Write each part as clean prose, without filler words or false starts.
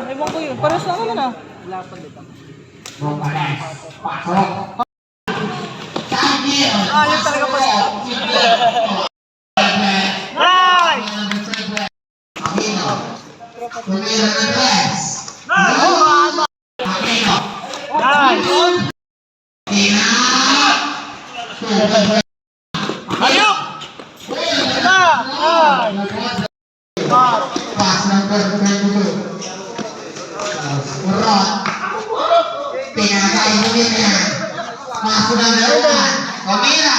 Ewan ko yun. Pares lang naman ah. Ayun talaga pa siya. Ayok! Pas number 22. Urot. Pinakain mo din na. Paso number 1. Kamila.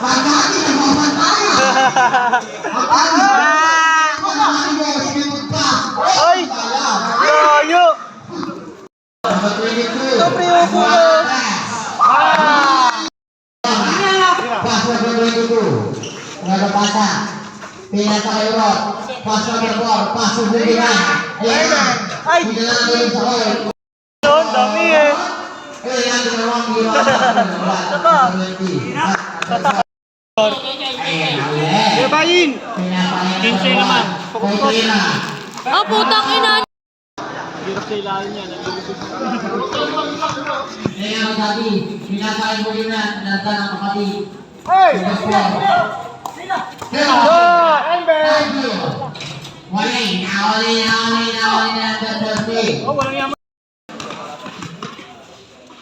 Pagkati na maman tayo. Ay! Layo! Number 22. Sobre yung kulo. Pas number 22. Mga bata. Pinata kay Urot. Pas number 4. Paso din na. Ayan na. Ay! Hindi na lang ulit sa oil. Yun, dami eh. Ayan na lang ginawa. Saba. Debayin! 15 naman. Oh, putang ina. Hirap sa ilalim yan. Ayan ang sabi. Pinakain mo din na. Nasa ng kapatid. Hey! Wali na Thursday. Oh, walang yaman.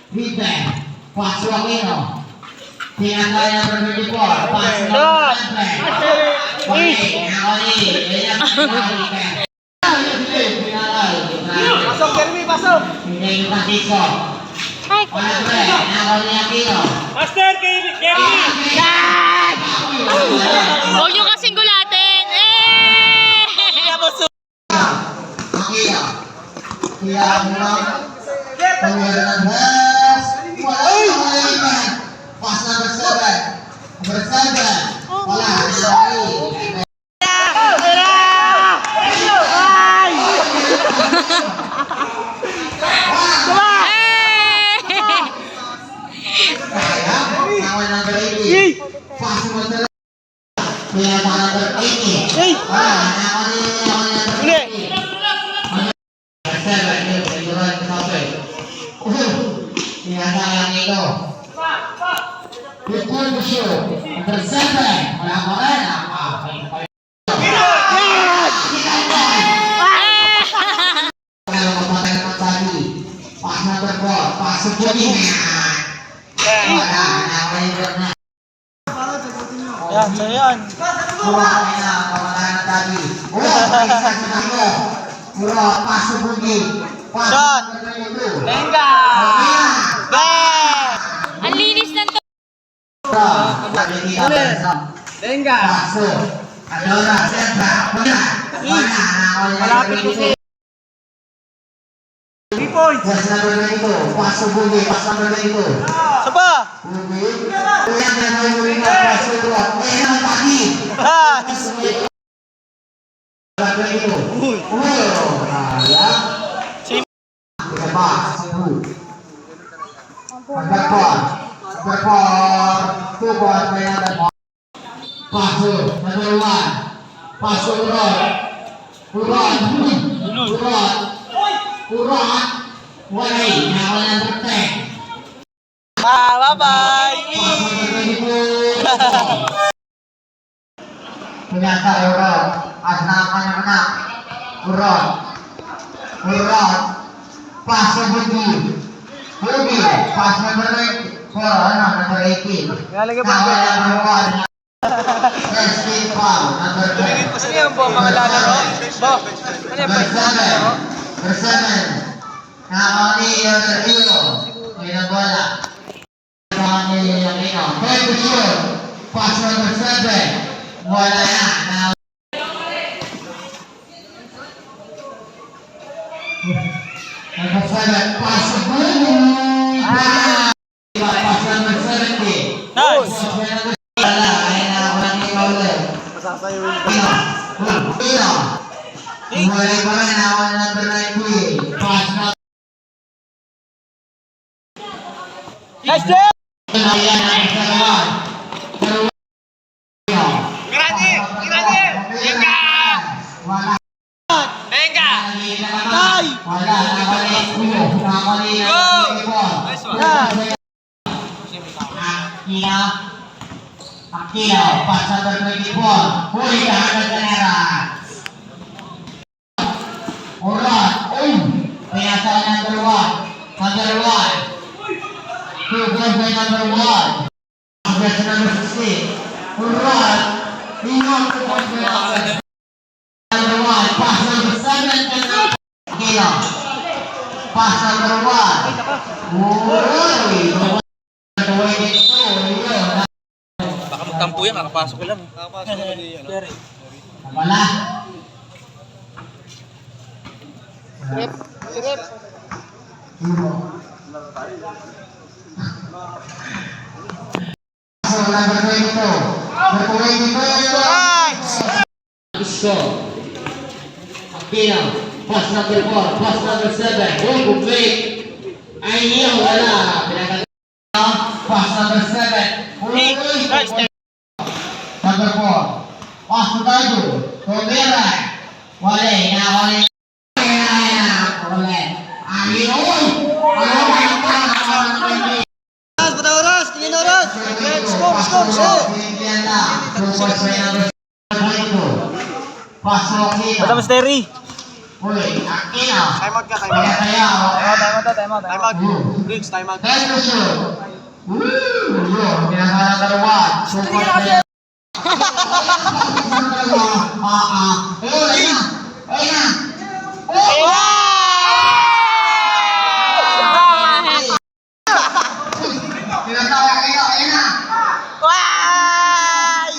Feedback. Paso Aquino. Pinakain number 24. Paso Dot! Wali. Pasok, Jeremy, pasok! Hindi yung Francisco. Ay, Nakawali Aquino. Master, Jeremy! huwag nyo kasing gulatin. Aquino. Kaya mo lang. Pangyaran ng bus. Wala. Pass number 7. Number 7. Wala. Nakawali. Nakawali number 80. Pass number 7. Kaya number 80. Hey! Wala. Nakawali number 80. Sinasayang ito. Pitbull to show. Number 7. Wala pa rin. Kalau mapatay naman tadi. Pass number 4. Pasok po din. Wala. Nakawaligot na. Yan, so yan. Kumakay na. Pamatayan na tadi. Paisa sa nako. Puro. Pasok po din. Shot. Lenga! Ang linis ng to. Lenga! Paso. Adora. Senta. Wala. Malapit po si 3 points. Pass number 92. Paso Bugi. Pass number 92. Saba! Bugi. Kuya na Bugi na paso Bugi. Eh, ang pagi. Nice! Number 92. Uy. Kaya. Isa pa. Cebu. Number 4. Number 4. 2 points. May number 4. Paso. Number 1. Paso Urot. Urot. Urot. Urot. Walay. Nakawala number 10. Bye-bye! Punyata Urot. As na kanyang anak. Urot. Urot. Paso Bugi. Bugi. Pass number 9. Number 18. Lalagay pa Nakawala number 1. First team foul. Number 2. Ano yan po mga lalaro? Bo, ano yan po? Number 7. Nakawali yung Hero. May nagwala. Nakawali yung Hero. Third to shoot. Pass number 7. Wala na. Number 7. Pass to Bugi. Pass number 70. Nice! Wala. Ay nakawala ni Paulo. Masasayo yun. Hero. Wala pa rin. Nakawala number 90. Pass number Nice, Jay! yan ang dalawa. Grande! Grande! Venga! Wala. Venga! Tay! Wala. Nakakali. Nakakali. Nice one. Aquino. Aquino. Pass number 24. Huli ka agad kanera. Alright. Pinasa number 1. Number 1. Two goals by number 1. Aggressive number 16. Alright. Ingat po po number 1. Pass number 7. Aquino. Pass number 1. Uy! Baka magtampo yan, kakapasok ko lang. Kakapasok ko lang yan. Wala. Rep. Si Rep. So, number 22. Number 22. Nice! Isko. Aquino. Pass number 4. Pass number 7. Oh, complete. Ay, niya, wala. Pinagkakita. Pass number 7. Uy, Nice. number 4. Pass to Daigo. Tovera. Wale. Wale. Wale. Ayun. Oras, bata oras! Tingin na oras! Score, score, score! Bata mas Terry! Uy, Aquino. Time out ka, time Kaya out. kaya, Time out. Riggs, time out. Pedro shoot. Woo! Yun, pinaka dalawa. Super player. Ayun na. Ayun na. Tinatawa kayo. Ayun na. Wow!